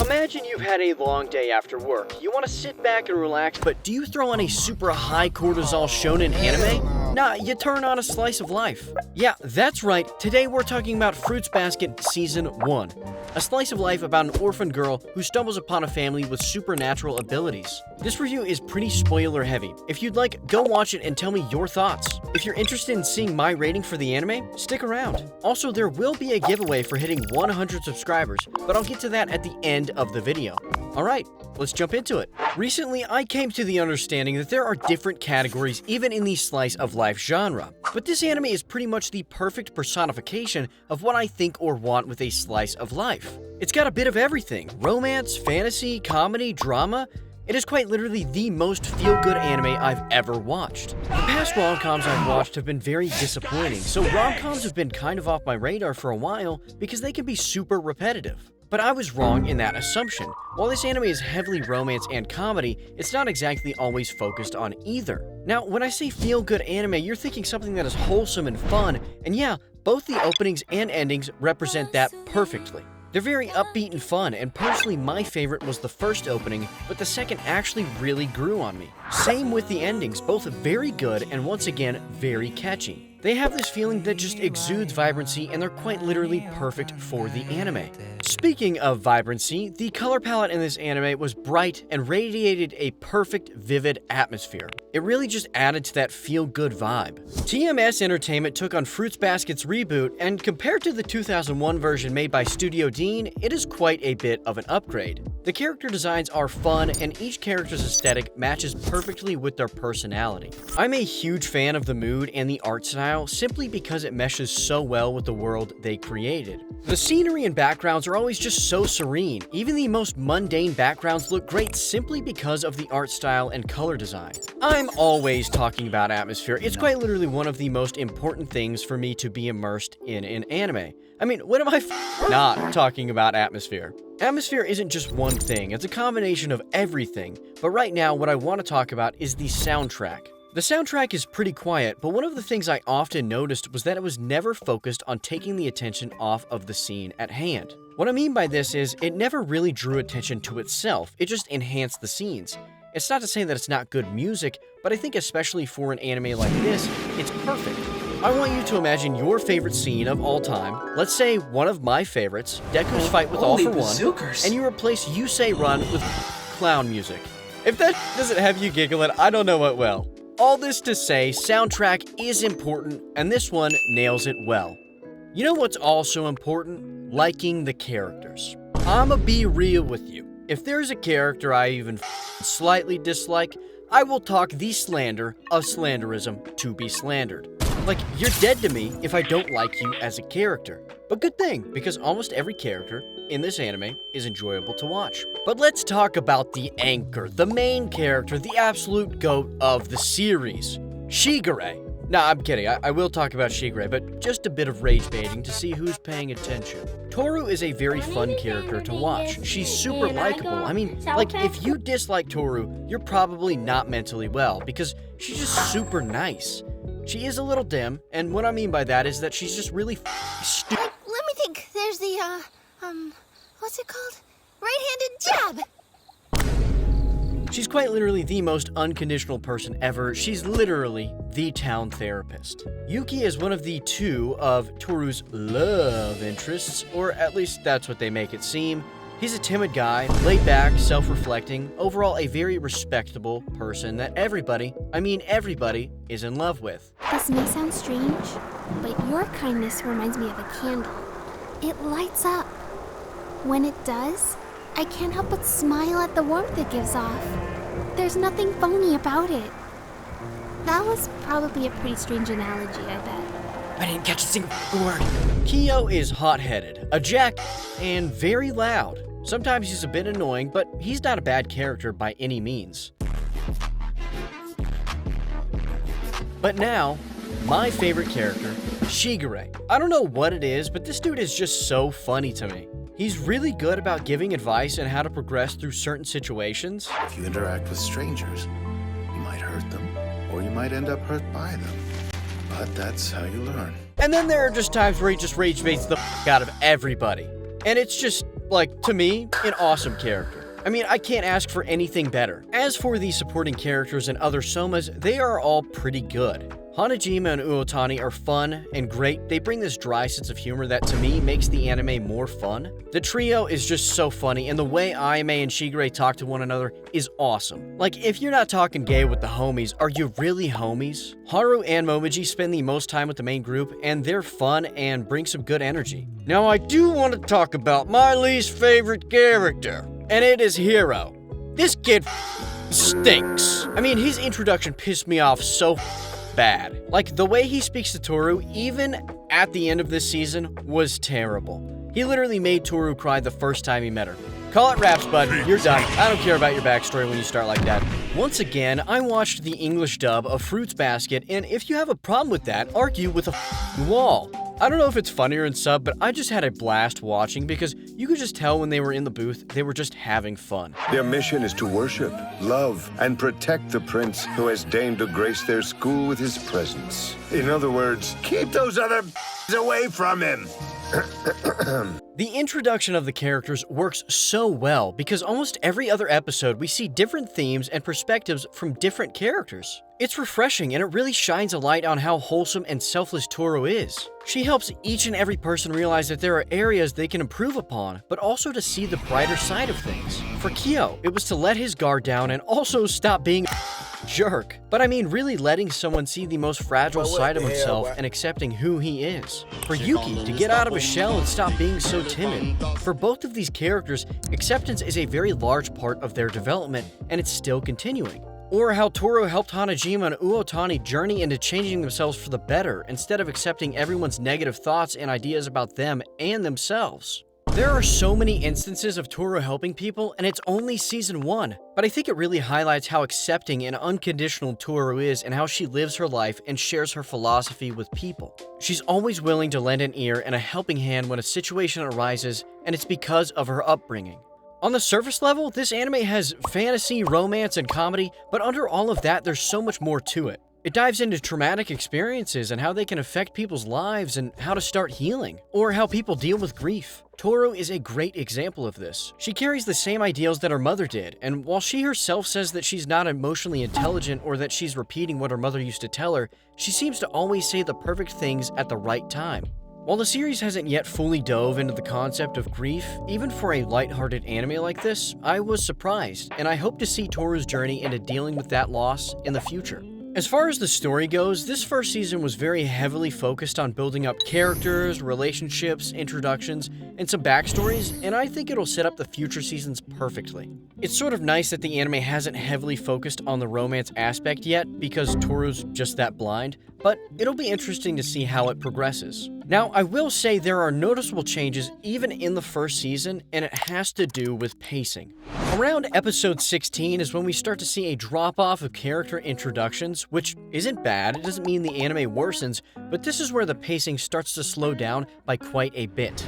Imagine you've had a long day after work. You want to sit back and relax, but do you throw on a super high cortisol shonen anime? Nah, you turn on a slice of life. Yeah, that's right. Today we're talking about Fruits Basket Season 1. A slice of life about an orphan girl who stumbles upon a family with supernatural abilities. This review is pretty spoiler heavy. If you'd like, go watch it and tell me your thoughts. If you're interested in seeing my rating for the anime, stick around. Also, there will be a giveaway for hitting 100 subscribers, but I'll get to that at the end of the video. Alright, let's jump into it. Recently, I came to the understanding that there are different categories even in the slice of life genre, but this anime is pretty much the perfect personification of what I think or want with a slice of life. It's got a bit of everything: romance, fantasy, comedy, drama. It is quite literally the most feel-good anime I've ever watched. The past rom-coms I've watched have been very disappointing, so rom-coms have been kind of off my radar for a while because they can be super repetitive. But I was wrong in that assumption. While this anime is heavily romance and comedy, it's not exactly always focused on either. Now, when I say feel-good anime, you're thinking something that is wholesome and fun, and yeah, both the openings and endings represent that perfectly. They're very upbeat and fun, and personally my favorite was the first opening, but the second actually really grew on me. Same with the endings, both very good and once again very catchy. They have this feeling that just exudes vibrancy, and they're quite literally perfect for the anime. Speaking of vibrancy, the color palette in this anime was bright and radiated a perfect, vivid atmosphere. It really just added to that feel-good vibe. TMS Entertainment took on Fruits Basket's reboot, and compared to the 2001 version made by Studio Dean, it is quite a bit of an upgrade. The character designs are fun, and each character's aesthetic matches perfectly with their personality. I'm a huge fan of the mood and the art style simply because it meshes so well with the world they created. The scenery and backgrounds are always just so serene. Even the most mundane backgrounds look great simply because of the art style and color design. I'm always talking about atmosphere. It's quite literally one of the most important things for me to be immersed in an anime. I mean, when am I not talking about atmosphere? Atmosphere isn't just one thing, it's a combination of everything. But right now, what I want to talk about is the soundtrack. The soundtrack is pretty quiet, but one of the things I often noticed was that it was never focused on taking the attention off of the scene at hand. What I mean by this is, it never really drew attention to itself, it just enhanced the scenes. It's not to say that it's not good music, but I think especially for an anime like this, it's perfect. I want you to imagine your favorite scene of all time, let's say one of my favorites, Deku's fight with All For One, and you replace You Say Run with clown music. If that doesn't have you giggling, I don't know what will. All this to say, soundtrack is important, and this one nails it well. You know what's also important? Liking the characters. I'ma be real with you. If there's a character I even slightly dislike, I will talk the slander of slanderism to be slandered. Like, you're dead to me if I don't like you as a character. But good thing, because almost every character in this anime is enjoyable to watch. But let's talk about the anchor, the main character, the absolute GOAT of the series, Shigure. Nah, I'm kidding, I will talk about Shigure, but just a bit of rage baiting to see who's paying attention. Toru is a very fun character to watch. She's super likable. I mean, like, if you dislike Toru, you're probably not mentally well, because she's just super nice. She is a little dim, and what I mean by that is that she's just really stupid. Let me think. There's the, what's it called? Right-handed jab! She's quite literally the most unconditional person ever. She's literally the town therapist. Yuki is one of the two of Toru's love interests, or at least that's what they make it seem. He's a timid guy, laid back, self-reflecting, overall a very respectable person that everybody, I mean everybody, is in love with. This may sound strange, but your kindness reminds me of a candle. It lights up. When it does, I can't help but smile at the warmth it gives off. There's nothing phony about it. That was probably a pretty strange analogy, I bet. I didn't catch a single word. Kyo is hot-headed, a jack, and very loud. Sometimes he's a bit annoying, but he's not a bad character by any means. But now, my favorite character, Shigure. I don't know what it is, but this dude is just so funny to me. He's really good about giving advice on how to progress through certain situations. If you interact with strangers, you might hurt them, or you might end up hurt by them. But that's how you learn. And then there are just times where he just rage baits the f*** out of everybody. And it's just like, to me, an awesome character. I mean, I can't ask for anything better. As for the supporting characters and other somas, they are all pretty good. Hanajima and Uotani are fun and great. They bring this dry sense of humor that, to me, makes the anime more fun. The trio is just so funny, and the way Ayame and Shigure talk to one another is awesome. Like, if you're not talking gay with the homies, are you really homies? Haru and Momiji spend the most time with the main group, and they're fun and bring some good energy. Now, I do want to talk about my least favorite character, and it is Hiro. This kid stinks. I mean, his introduction pissed me off so bad. Like, the way he speaks to Toru, even at the end of this season, was terrible. He literally made Toru cry the first time he met her. Call it raps, bud. You're done. I don't care about your backstory when you start like that. Once again, I watched the English dub of Fruits Basket, and if you have a problem with that, argue with a wall. I don't know if it's funnier in sub, but I just had a blast watching because you could just tell when they were in the booth, they were just having fun. Their mission is to worship, love, and protect the prince who has deigned to grace their school with his presence. In other words, keep those other away from him. The introduction of the characters works so well because almost every other episode we see different themes and perspectives from different characters. It's refreshing and it really shines a light on how wholesome and selfless Toru is. She helps each and every person realize that there are areas they can improve upon, but also to see the brighter side of things. For Kyo, it was to let his guard down and also stop being a jerk. But I mean really letting someone see the most fragile side of himself and accepting who he is. For Yuki, to get out of his shell and stop being so timid. For both of these characters, acceptance is a very large part of their development, and it's still continuing. Or how Toru helped Hanajima and Uotani journey into changing themselves for the better instead of accepting everyone's negative thoughts and ideas about them and themselves. There are so many instances of Toru helping people, and it's only season 1, but I think it really highlights how accepting and unconditional Toru is and how she lives her life and shares her philosophy with people. She's always willing to lend an ear and a helping hand when a situation arises, and it's because of her upbringing. On the surface level, this anime has fantasy, romance, and comedy, but under all of that, there's so much more to it. It dives into traumatic experiences and how they can affect people's lives and how to start healing, or how people deal with grief. Toru is a great example of this. She carries the same ideals that her mother did, and while she herself says that she's not emotionally intelligent or that she's repeating what her mother used to tell her, she seems to always say the perfect things at the right time. While the series hasn't yet fully dove into the concept of grief, even for a lighthearted anime like this, I was surprised, and I hope to see Toru's journey into dealing with that loss in the future. As far as the story goes, this first season was very heavily focused on building up characters, relationships, introductions, and some backstories, and I think it'll set up the future seasons perfectly. It's sort of nice that the anime hasn't heavily focused on the romance aspect yet, because Toru's just that blind, but it'll be interesting to see how it progresses. Now, I will say there are noticeable changes even in the first season, and it has to do with pacing. Around episode 16 is when we start to see a drop-off of character introductions, which isn't bad, it doesn't mean the anime worsens, but this is where the pacing starts to slow down by quite a bit.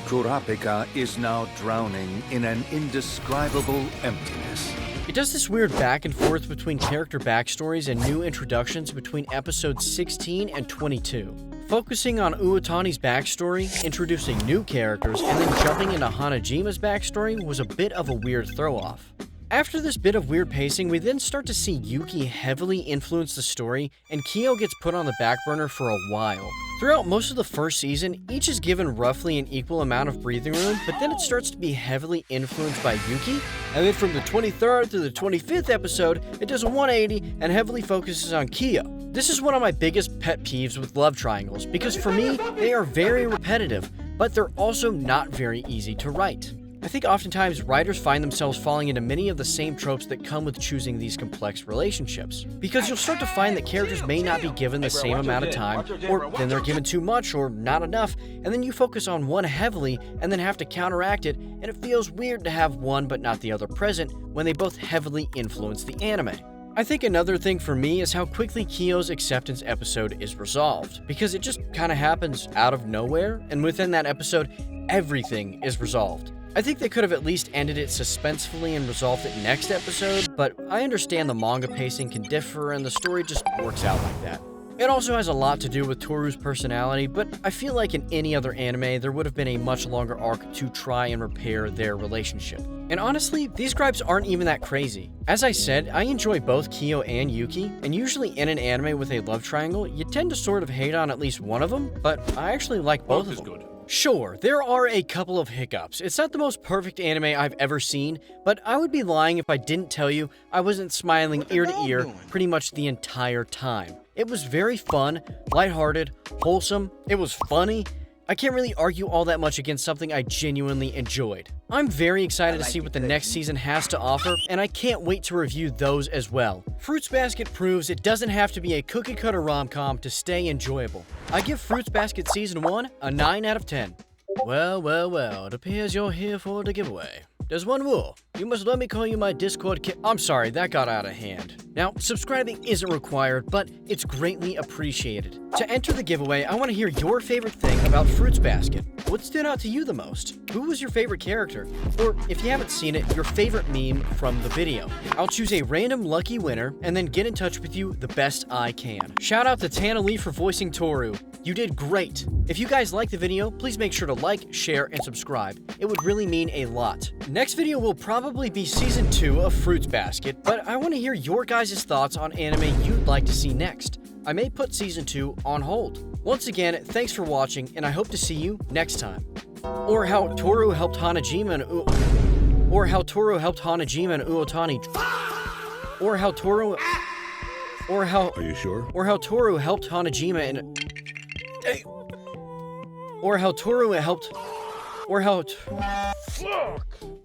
Kurapika is now drowning in an indescribable emptiness. It does this weird back and forth between character backstories and new introductions between episodes 16 and 22. Focusing on Uotani's backstory, introducing new characters, and then jumping into Hanajima's backstory was a bit of a weird throw-off. After this bit of weird pacing, we then start to see Yuki heavily influence the story, and Kyo gets put on the back burner for a while. Throughout most of the first season, each is given roughly an equal amount of breathing room, but then it starts to be heavily influenced by Yuki, and then from the 23rd through the 25th episode, it does a 180 and heavily focuses on Kyo. This is one of my biggest pet peeves with love triangles, because for me, they are very repetitive, but they're also not very easy to write. I think oftentimes writers find themselves falling into many of the same tropes that come with choosing these complex relationships. Because you'll start to find that characters may not be given the same amount of time, or then they're given too much or not enough, and then you focus on one heavily and then have to counteract it, and it feels weird to have one but not the other present when they both heavily influence the anime. I think another thing for me is how quickly Kyo's acceptance episode is resolved, because it just kind of happens out of nowhere, and within that episode, everything is resolved. I think they could have at least ended it suspensefully and resolved it next episode, but I understand the manga pacing can differ and the story just works out like that. It also has a lot to do with Toru's personality, but I feel like in any other anime, there would have been a much longer arc to try and repair their relationship. And honestly, these gripes aren't even that crazy. As I said, I enjoy both Kyo and Yuki, and usually in an anime with a love triangle, you tend to sort of hate on at least one of them, but I actually like both of them. Good. Sure, there are a couple of hiccups. It's not the most perfect anime I've ever seen, but I would be lying if I didn't tell you I wasn't smiling ear to ear pretty much the entire time. It was very fun, lighthearted, wholesome, it was funny. I can't really argue all that much against something I genuinely enjoyed. I'm very excited to see what the next season has to offer, and I can't wait to review those as well. Fruits Basket proves it doesn't have to be a cookie-cutter rom-com to stay enjoyable. I give Fruits Basket Season 1 a 9 out of 10. Well, it appears you're here for the giveaway. There's one rule. You must let me call you my Discord I'm sorry, that got out of hand. Now, subscribing isn't required, but it's greatly appreciated. To enter the giveaway, I want to hear your favorite thing about Fruits Basket. What stood out to you the most? Who was your favorite character? Or, if you haven't seen it, your favorite meme from the video. I'll choose a random lucky winner and then get in touch with you the best I can. Shout out to Tana Lee for voicing Toru. You did great. If you guys like the video, please make sure to like, share, and subscribe. It would really mean a lot. Next video will probably be Season 2 of Fruits Basket, but I want to hear your guys' thoughts on anime you'd like to see next. I may put Season 2 on hold. Once again, thanks for watching, and I hope to see you next time. Or how Toru helped Hanajima and Uotani. Or how Toru helped Hanajima and Uotani. Or how Toru... Or how... Are you sure? Or how Toru helped Hanajima and... Or how Toru helped... Or how... Fuck!